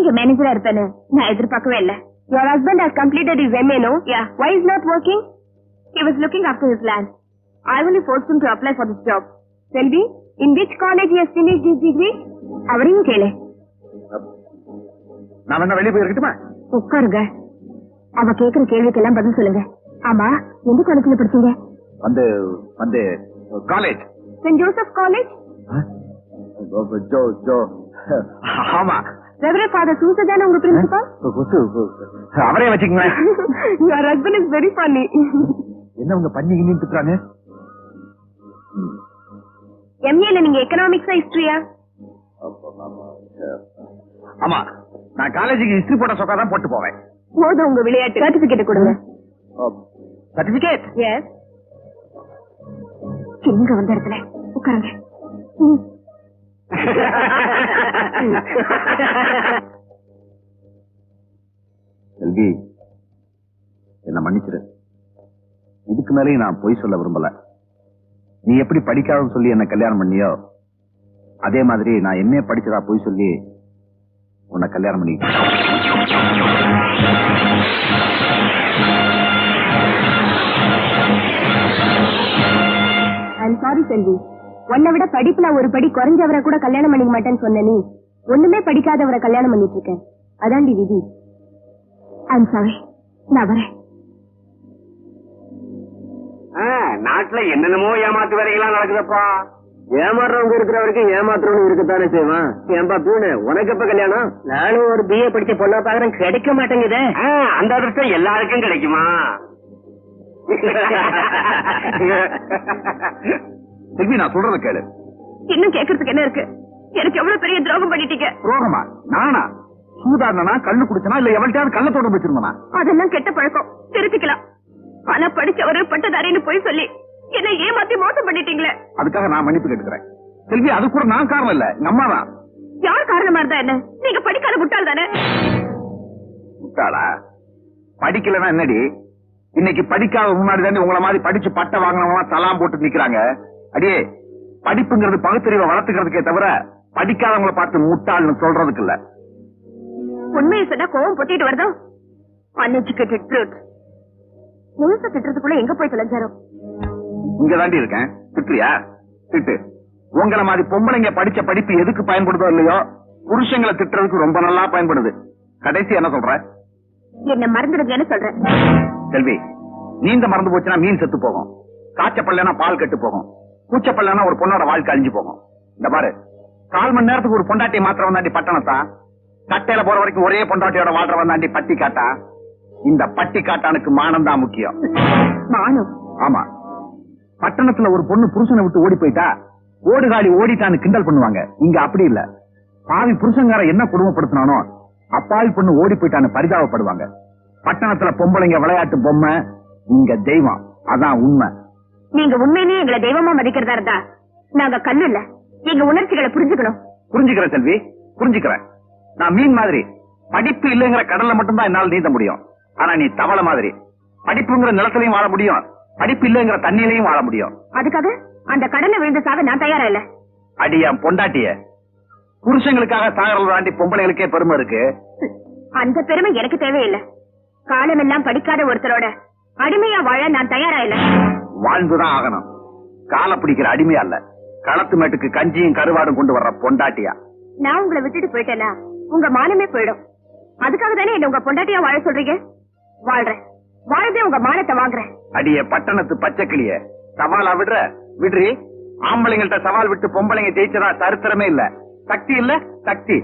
இங்க மேனேஜரா இருப்பேன்னு நான் எதிர்பார்க்கவே இல்ல. Your husband has completed his MA, no? Yeah. Why is not working? He was looking after his land. I only forced him to apply for this job. Selvi, in which college he has finished his degree? அவரையும் கேளு. நான் என்ன வெளியே போயிருக்கட்டுமா? உட்காருங்க. அவ கேக்குற கேள்விக்கெல்லாம் பதில் சொல்லுங்க. ஆமா, எந்த காலேஜ்ல படிச்சீங்க? வந்து காலேஜ். Saint Joseph college? ஆமா. ரெவரண்ட் ஃபாதர் சூசா தானே உங்க பிரின்சிபல்? அவரே வச்சுக்கங்களேன். Your husband is very funny. என்ன உங்க பண்ணிக்கின்னு திட்டுறாங்க? எம்ஏல நீங்க எக்கனாமிக்ஸா ஹிஸ்டரியா? ஆமா, நான் காலேஜுக்கு ஹிஸ்டரி போட்ட சொக்கா தான் போட்டு போவேன். போதும் உங்க விளையாட்டு. சர்டிபிகேட் கொடுங்க. சர்டிபிகேட்? எஸ். இங்க வந்த இடத்துல உட்காருங்க. செல்வி, என்ன மன்னிச்சிரு. இதுக்கு மேலேயும் நான் பொய் சொல்ல விரும்பல. நீ எப்படி படிக்காதுன்னு சொல்லி என்ன கல்யாணம் பண்ணியோ அதே மாதிரி நான் எம்ஏ படிச்சதா பொய் சொல்லி உன்னை கல்யாணம் பண்ணிக்கிட்டேன். ஐம் சாரி செல்வி, உன்னை விட படிப்புல ஒரு படி குறைஞ்சவரை கூட கல்யாணம் பண்ணிக்க மாட்டேன்னு சொன்ன நீ ஒண்ணுமே படிக்காதவரை கல்யாணம் பண்ணிட்டு இருக்க. அதாண்டி விதி. ஐம் சாரி, நான் வரேன். நாட்டுல என்னென்னமோ ஏமாத்து வேலைகள்லாம் நடக்குதப்பா. ஏமாறுறவங்க இருக்கிற வரைக்கும் ஏமாத்துறவங்க இருக்கத்தானே செய்வான். ஏன்பா பூனு, உனக்கு எப்ப கல்யாணம்? நானும் ஒரு BA படிச்ச பொண்ணா பாக்குறேன், கிடைக்க மாட்டேங்குது. அந்த அதிர்ஷ்டம் எல்லாருக்கும் கிடைக்குமா? செல்வி, நான் சொல்றத கேளு. இன்னும் கேட்கறதுக்கு என்ன இருக்கு? எனக்கு எவ்வளவு பெரிய துரோகம் பண்ணிட்டீங்க. துரோகமா? நானா? சூதாடனா, கண்ணு குடிச்சனா, இல்ல எவள்கிட்டயாவது கள்ள தோட்டம் வச்சிருந்தனா? அதெல்லாம் கெட்ட பழக்கம், திருத்திக்கலாம். ஆனா படிச்சவரு பட்டதாரின்னு போய் சொல்லி என்ன ஏமாத்தி மோசம் பண்ணிட்டீங்களே. அதுக்காக நான் மன்னிப்பு கேட்டுக்கிறேன். செல்வி, அது கூட நான் காரணம் இல்ல, எங்க அம்மா தான். யார் காரணமா இருந்தா என்ன? நீங்க படிக்காத முட்டாள் தானே. முட்டாளா? படிக்கலன்னா என்னடி? இன்னைக்கு படிக்காத முன்னாடி தானே உங்களை மாதிரி படிச்சு பட்ட வாங்கினவங்க தலாம் போட்டு நிக்கிறாங்க. அடியே, படிப்புங்கிறது பகுத்தறிவை வளர்த்துக்கிறதுக்கே தவிர படிக்காதவங்களை பார்த்து முட்டாள்னு சொல்றதுக்கு இல்ல. உண்மையை சொன்னா கோவம் பொத்திட்டு வருதோ? Uneducated brute. முழுசா திட்டுறதுக்குள்ள எங்க போய் தொலைஞ்சாரோ? இங்க தாண்டி இருக்கேன். திட்டுறியா? திட்டு. உங்களை மாதிரி பொம்பளைங்க படிச்ச படிப்பு எதுக்கு பயன்படுதோ இல்லையோ, புருஷங்களை திட்டுறதுக்கு ரொம்ப நல்லா பயன்படுது. கடைசி என்ன சொல்ற? என்ன மறந்துடுங்கன்னு சொல்றேன். செல்வி, நீந்த மறந்து போச்சுன்னா மீன் செத்து போகும், காய்ச்சப்படலனா பால் கெட்டு போகும், கூச்சப்படலனா ஒரு பொண்ணோட வாழ்க்கை அழிஞ்சு போகும். இந்த பாரு, 4 மணி நேரத்துக்கு ஒரு பொண்டாட்டியை மாத்திரம் வந்தாண்டி பட்டணத்தா, கட்டையில போற வரைக்கும் ஒரே பொண்டாட்டியோட வாழ்ற வந்தாண்டி பட்டி காட்டா. இந்த பட்டி காட்டானுக்கு மானம் தான் முக்கியம். மானம்? ஆமா. பட்டணத்துல ஒரு பொண்ணு புருஷனை விட்டு ஓடி போயிட்டா ஓடுகாலி ஓடிட்டான்னு கிண்டல் பண்ணுவாங்க. இங்க அப்படி இல்ல. பாவி புருஷங்கார என்ன குடும்பப்படுத்தினானோ அப்பாவி பொண்ணு ஓடி போயிட்டான்னு பரிதாபப்படுவாங்க. பட்டணத்துல பொம்பளைங்க விளையாட்டு பொம்மை, இங்க தெய்வம். அதான் உண்மை. நீங்க உண்மையிலேயே எங்களை தெய்வமா மதிக்கிறதா இருந்தா நாங்க கல்லு இல்ல, எங்க உணர்ச்சிகளை புரிஞ்சுக்கணும். புரிஞ்சுக்கிறேன் செல்வி, புரிஞ்சுக்கிறேன். நான் மீன் மாதிரி படிப்பு இல்லைங்கிற கடல்ல மட்டும்தான் என்னால நீந்த முடியும். ஆனா நீ தவளை மாதிரி படிப்புங்கிற நிலத்திலையும் வாழ முடியும், படிப்பு இல்லைங்கிற தண்ணியிலையும் வாழ முடியும். அதுக்காக அந்த கடல்ல விழுந்து சாக நான் தயாரா இல்ல. அடியா பொண்டாட்டிய, புருஷங்களுக்காக சாகரல் தாண்டி பொம்பளைகளுக்கே பெருமை இருக்கு. அந்த பெருமை எனக்கு தேவையில்லை. காலமெல்லாம் படிக்காத ஒருத்தரோட அடிமையா வாழ நான் தயாரா இல்ல. வாழ்ந்துதான் ஆகணும். கால பிடிக்கிற அடிமையா இல்ல, களத்து மேட்டுக்கு கஞ்சியும் கருவாடும் கொண்டு வர்ற பொண்டாட்டியா. நான் உங்களை விட்டுட்டு போயிட்டேன்னா உங்க மானமே போயிடும். அதுக்காக தானே என்ன உங்க பொண்டாட்டியா வாழ சொல்றீங்க. வாழ்றேன், வாழ்ந்தே உங்க மானத்தை வாங்குறேன். அடிய பட்டணத்து பச்சைக்கிளிய, சவாலா விடுற? விடுறி. ஆம்பளைங்கள்ட்ட சவால் விட்டு பொம்பளைங்க ஜெயிச்சதா சரித்திரமே இல்ல. சக்தி இல்ல, சக்தி.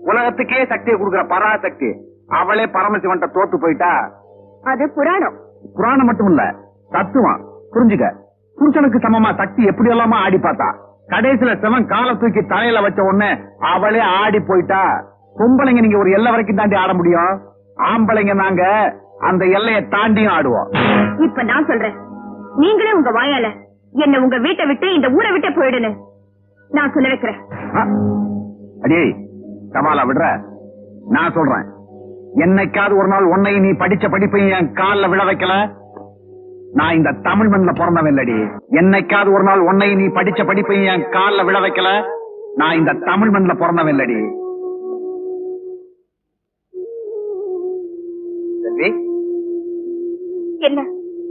உலகத்துக்கே சக்தியை கொடுக்கிற பராசக்தி அவளே பரமசிவன்ட்ட தோத்து போயிட்டா. அது புராணம். புராணம் மட்டும் இல்ல, தத்துவம். புரிஞ்சுக்க. புருஷனுக்கு சமமா சக்தி எப்படி எல்லாமா ஆடி பார்த்தா, கடைசியில சிவன் காலை தூக்கி தலையில வச்ச உடனே அவளே ஆடி போயிட்டா. பொம்பளைங்க நீங்க ஒரு எல்லை வரைக்கும் தாண்டி ஆட முடியும், ஆம்பளைங்க நாங்க அந்த எல்லையை தாண்டியும் ஆடுவோம். இப்ப நான் சொல்றேன், நீங்களே உங்க வாயால என்ன உங்க வீட்டை விட்டு இந்த ஊரை விட்டு போயிடுன்னு நான் சொல்ல வைக்கிறேன். அடே சவாலா விடுற? நான் சொல்றேன், என்னைக்காவது ஒரு நாள் உன்னை நீ படிச்ச படிப்பையும் என் கால்ல விழ வைக்கல, நான் இந்த தமிழ் மண்ணில் பிறந்தவன் இல்லடி. என்னைக்காவது ஒரு நாள் உன்னை நீ படிச்ச படிப்பையும் என் கால்ல விழ வைக்கல, நான் இந்த தமிழ் மண்ணில் பிறந்தவன் இல்லடி. செல்வி, என்ன?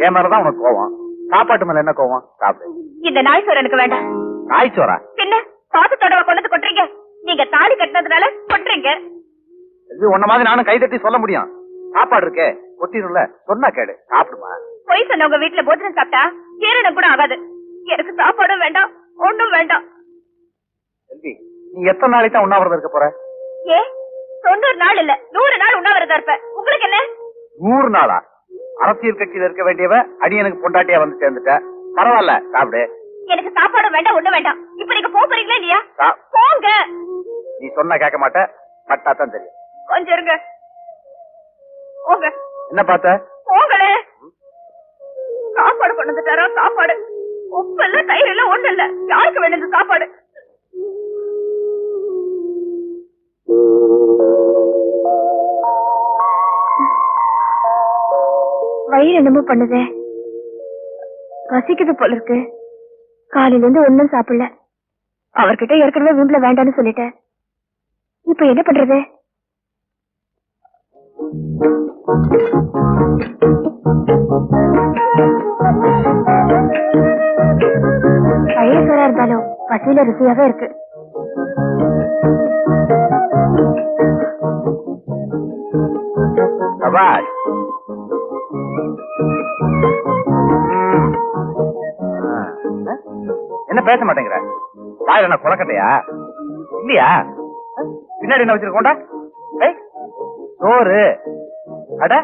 என் மேலதான் உனக்கு கோவம். சாப்பாட்டு மேல என்ன கோவம்? சாப்பிடு. இந்த நாய் சோறு எனக்கு வேண்டாம். நாய் சோறா? என்ன பாத்து தடவை கொண்டு கொட்டுறீங்க? நீங்க தாலி கட்டினதுனால கொட்டுறீங்க. செல்வி, உன்ன மாதிரி நானும் கை தட்டி சொல்ல முடியும். சாப்பாடு இருக்கே, கொட்டிடும்ல. சொன்னா கேடு, சாப்பிடுமா. போய் சொன்ன உங்க வீட்டுல போஜனம் சாப்பிட்டா ஜீரணம் கூட ஆகாது. எனக்கு சாப்பாடும் வேண்டாம், ஒண்ணும் வேண்டாம். செல்வி, நீ எத்தனை நாளைக்கு தான் உண்ணாவிரதம் இருக்க போற? ஏ 90 நாள் இல்ல 100 நாள் உண்ணாவிரதம் இருப்ப. உங்களுக்கு என்ன? 100 நாளா? அரசியல் கட்சியில இருக்க வேண்டியவ அடியனுக்கு பொண்டாட்டியா வந்து சேர்ந்துட்ட. பரவாயில்ல, சாப்பிடு. எனக்கு சாப்பாடும் வேண்டாம், ஒண்ணும் வேண்டாம். இப்ப நீங்க போறீங்களா இல்லையா? சா- போங்க. நீ சொன்னா கேட்க மாட்ட, பட்டா தான் தெரியும். கொஞ்சம் இருங்க. போங்க. என்ன பார்த்த? போங்களே. சாப்பாடு கொண்டு வந்துட்டாரா? சாப்பாடு உப்பு இல்ல, தயிர் இல்ல, ஒண்ணு இல்ல. யாருக்கு வேணும் இந்த சாப்பாடு? வயிறு என்னமோ பண்ணுதே, பசிக்குது போல இருக்கு. காலையில இருந்து ஒண்ணும் சாப்பிடல. அவர்கிட்ட ஏற்கனவே வீட்டுல வேண்டாம்னு சொல்லிட்டேன். இப்ப என்ன பண்றது? பழைய சோறா இருந்தாலும் பசியில ருசியாவே இருக்கு. சபாஷ். என்ன பேச மாட்டேங்கிற? வாயில என்ன கொலக்கட்டையா இல்லையா? பின்னாடி என்ன வச்சிருக்கோண்டா? சோறு. அட,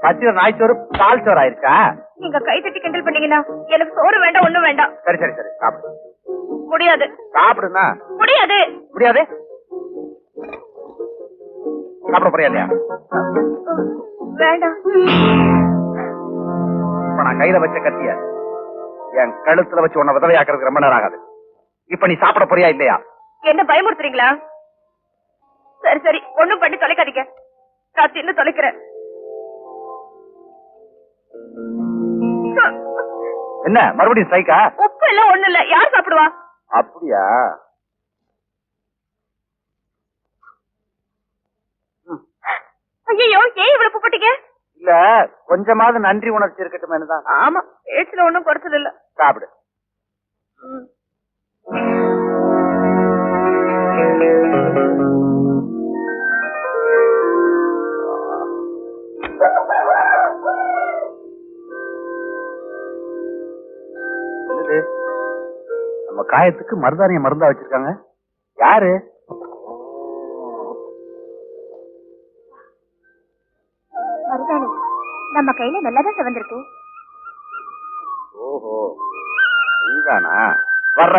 பச்சை நாய் சோறு பால் சோறு ஆயிருக்கா? நீங்க கை தட்டி கிண்டல் பண்ணீங்கன்னா எனக்கு சோறு வேண்டாம், ஒண்ணும் வேண்டாம். சரி சரி சரி, சாப்பிடு. முடியாது. சாப்பிடுனா? முடியாது. முடியாது. சாப்பிட போறியா இல்லையா? வேண்டாம். இப்ப நான் கையில வச்ச கத்திய என் கழுத்துல வச்சு உன்னை விதவையாக்குறதுக்கு ரொம்ப நேரம் ஆகாது. இப்ப நீ சாப்பிட போறியா இல்லையா? என்ன பயமுறுத்துறீங்களா? சரி சரி, ஒண்ணும் பண்ணி தொலைக்காதீங்க. நான் தின்னு தொலைக்கிறேன். என்ன மறுபடியும் ஸ்ட்ரைக்கா? உப்பு இல்ல, ஒண்ணு இல்ல. யார் சாப்பிடுவா? அப்படியா? ஐயோ, ஏன் இவ்வளவு உப்பு போட்டீங்க? இல்ல, கொஞ்சமாவது நன்றி உணர்ச்சி இருக்கட்டும் தான். ஆமா, பேச்சுல ஒண்ணும் குறைச்சல் இல்ல. சாப்பிடு. நம்ம காயத்துக்கு மருதானிய மருந்தா வச்சிருக்காங்க. யாரு? மருதாணி நம்ம கையில நல்லாதான் சிவந்திருக்கு. ஓஹோ, நீதானா? வர்ற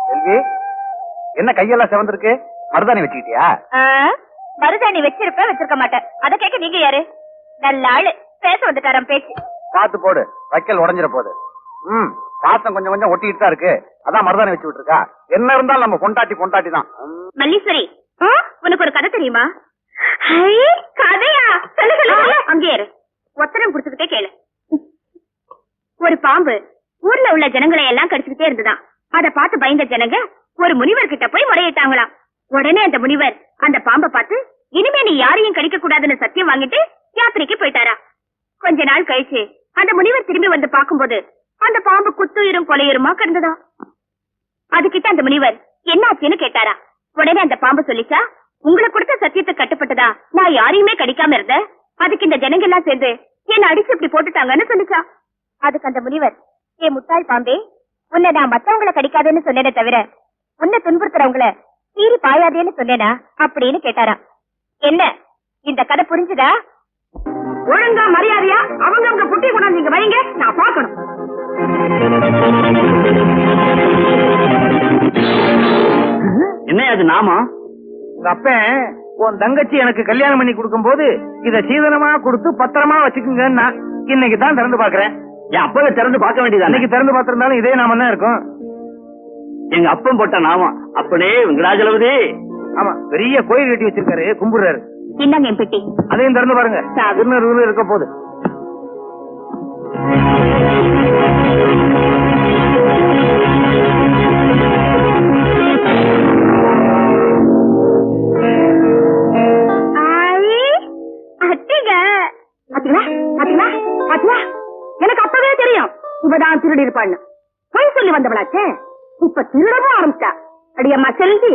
செல்வி, என்ன கையெல்லாம் சிவந்திருக்கு? மருதாணி வச்சுக்கிட்டியா? மருதாணி வச்சிருப்ப, வச்சிருக்க மாட்டேன். அத கேட்க நீங்க யாரு? நல்ல ஆளு, பேச வந்துட்டாராம் பேச்சு. பாத்து போடு, வைக்கல் உடஞ்சிட போகுது. பாசம் கொஞ்சம் கொஞ்சம் ஒட்டிட்டு தான் இருக்கு. அதான் மருதாணி வச்சு விட்டுருக்கா. என்ன இருந்தாலும் நம்ம பொண்டாட்டி தான். மல்லீஸ்வரி, உனக்கு ஒரு கதை தெரியுமா? கதையா? அங்கே ஒத்தனம் புடிச்சுக்கிட்டே கேளு. ஒரு பாம்பு ஊர்ல உள்ள ஜனங்களை எல்லாம் கடிச்சுக்கிட்டே இருந்துதான். அத பார்த்து பயந்த ஜனங்க ஒரு முனிவர் கிட்ட போய் முறையிட்டாங்களாம். உடனே அந்த முனிவர் அந்த பாம்பை பார்த்து, இனிமே நீ யாரையும் கடிக்க கூடாதுன்னு சத்தியம் வாங்கிட்டு யாத்திரைக்கு போயிட்டாரா. கொஞ்ச நாள் கழிச்சு அந்த முனிவர் திரும்பி வந்து பார்க்கும்போது அந்த பாம்பு குத்துயிரும் கொலையுருமா கிடந்ததா. அதுகிட்ட அந்த முனிவர் என்னாச்சுன்னு கேட்டாரா. உடனே அந்த பாம்பு சொல்லிச்சா, உங்களை கொடுத்த சத்தியத்தை கட்டுப்பட்டதா நான் யாரையுமே கடிக்காம இருந்தேன். அதுக்கு இந்த ஜனங்க எல்லாம் சேர்ந்து என்ன அடிச்சு இப்படி போட்டுட்டாங்கன்னு சொல்லிச்சா. அதுக்கு அந்த முனிவர், ஏ முட்டாள் பாம்பே, உன்னை நான் மத்தவங்களை கடிக்காதேன்னு சொன்னேனே தவிர உன்னை துன்புறுத்துறவங்களை சீறி பாயாதேன்னு சொன்னேனா அப்படின்னு கேட்டாரா. என்ன இந்த கதை புரிஞ்சுதா? ஒழுங்கா மரியாதையா அவங்க புட்டி கொண்டாந்து நீங்க வைங்க, நான் பார்க்கணும். என்ன அது நாமா? உங்க அப்பன் உன் தங்கச்சி எனக்கு கல்யாணம் பண்ணி கொடுக்கும் போது இத சீதனமா கொடுத்து பத்திரமா வச்சுக்குங்கன்னா இன்னைக்கு தான் திறந்து பாக்குறேன். என் அப்பவை திறந்து பார்க்க வேண்டியது. அன்னைக்கு திறந்து பார்த்திருந்தாலும் இதே நாம தான் இருக்கும். எங்க அப்பன் போட்ட நாமா அப்படியே வெங்கடாஜலபதி. ஆமா, பெரிய கோயில் கட்டி வச்சிருக்காரு, கும்பிடுறாரு. இந்தாங்க என் பெட்டி. அதையும் திறந்து பாருங்க. திருநூறு இருக்க போகுது. ஆரம்பிச்சிட்டாங்களாச்சே, இப்ப திருடவும் ஆரம்பிச்சா. அடியம்மா செல்வி,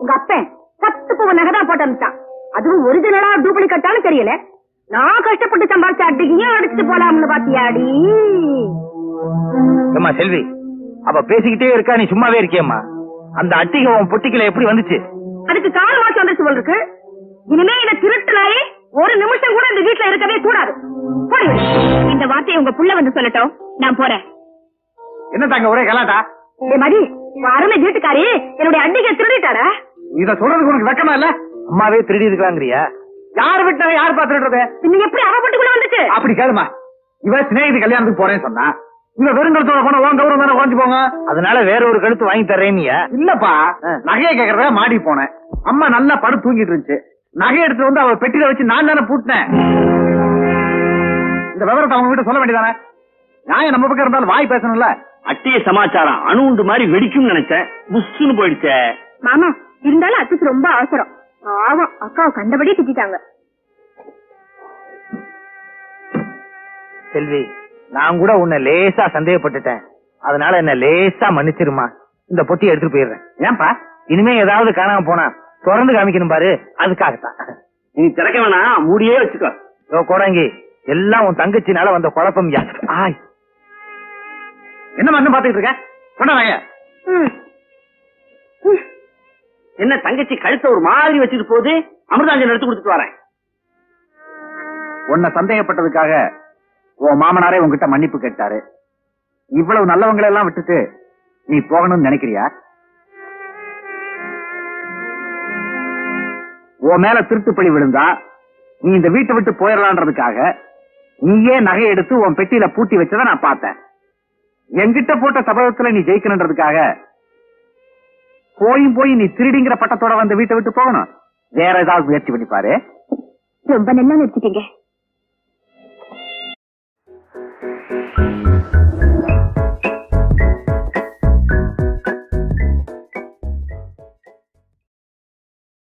உங்க அப்பன் 10 பவுன் நகை தான் போட்டு அனுப்பிச்சான். அதுவும் ஒரிஜினலா டூப்ளிகேட்டாலும் தெரியல. நான் கஷ்டப்பட்டு சம்பாதிச்ச அடிக்கையும் அடிச்சுட்டு போலாம்னு பாத்தியாடி. அம்மா செல்வி, அவ பேசிக்கிட்டே இருக்கா, நீ சும்மாவே இருக்கியம்மா. அந்த அட்டிகை உன் பொட்டிக்கல எப்படி வந்துச்சு? அதுக்கு கால் வாசி வந்துருச்சு போல இருக்கு. இனிமே இந்த திருட்டுலாயே ஒரு நிமிஷம் கூட இந்த வீட்டுல இருக்கவே கூடாது. போடி. இந்த வார்த்தையை உங்க புள்ள வந்து சொல்லட்டும், நான் போறேன். என்ன தாங்க ஒரே கலாட்டா? மதி, அருமை வீட்டுக்காரி என்னுடைய அண்டிகை திருடிட்டாரா? இத சொல்றதுக்கு உனக்கு வெக்கமா இல்ல? அம்மாவே திருடி இருக்காங்கறியா? யார் விட்டாங்க, யார் பாத்துட்டு? நீங்க எப்படி அவ வீட்டுக்குள்ள வந்துச்சு? அப்படி கேளுமா. இவ சிநேகிதி கல்யாணத்துக்கு போறேன்னு சொன்னா, இவ வெறுங்கலத்தோட போன உன் கௌரவம் தானே குறைஞ்சு போங்க. அதனால வேற ஒரு கழுத்து வாங்கி தர்றேனியா? இல்லப்பா, நகையை கேக்குறத மாடி போனேன். அம்மா நல்லா படு தூங்கிட்டு இருந்துச்சு. நகை எடுத்து வந்து அவ பெட்டியில வச்சு நான் தானே பூட்டினேன். இந்த விவரத்தை அவங்க கிட்ட சொல்ல வேண்டியதானே? நியாயம் நம்ம பக்கம் இருந்தாலும் வாய் பேசணும்ல. அட்டிய சமாச்சாரம் அணுண்டு மாதிரி வெடிக்கும் நினைச்சேன், புஷ்னு போயிடுச்சே. மாமா, இருந்தாலும் அத்துக்கு ரொம்ப அவசரம். பாவம், அக்காவை கண்டபடி திட்டாங்க. செல்வி, நான் கூட உன்னை லேசா சந்தேகப்பட்டுட்டேன். அதனால என்ன லேசா மன்னிச்சிருமா. இந்த பொட்டியை எடுத்துட்டு போயிடுறேன். ஏன்பா? இனிமே ஏதாவது காணாம போனா திறந்து காமிக்கணும் பாரு, அதுக்காகத்தான். நீ திறக்க வேணாம், மூடியே வச்சுக்கோ. யோ கோடாங்கி, எல்லாம் உன் தங்கச்சினால வந்த குழப்பம். ஆய், என்ன மண்ணு பாத்துக்கிட்டு இருக்க? கொண்டாங்க. என்ன தங்கச்சி கழுத்த ஒரு மாதிரி வச்சுட்டு போகுது? அமிர்தாஞ்சன் எடுத்து கொடுத்துட்டு வரேன். உன்னை சந்தேகப்பட்டதுக்காக உன் மாமனாரே உன்கிட்ட மன்னிப்பு கேட்டாரு. இவ்வளவு நல்லவங்களை எல்லாம் விட்டுட்டு நீ போகணும்னு நினைக்கிறியா? உன் மேல திருட்டு பழி விழுந்தா நீ இந்த வீட்டை விட்டு போயிடலான்றதுக்காக நீயே நகை எடுத்து உன் பெட்டியில பூட்டி வச்சதை நான் பார்த்தேன். என்கிட்ட போட்ட சபதத்துல நீ ஜெயிக்கணுன்றதுக்காக போய் நீ திருடிங்கிற பட்டத்தோட வந்து வீட்டை விட்டு போகணும். வேற ஏதாவது முயற்சி பண்ணி பாரு. ரொம்ப நல்லா நினைச்சிட்டீங்க.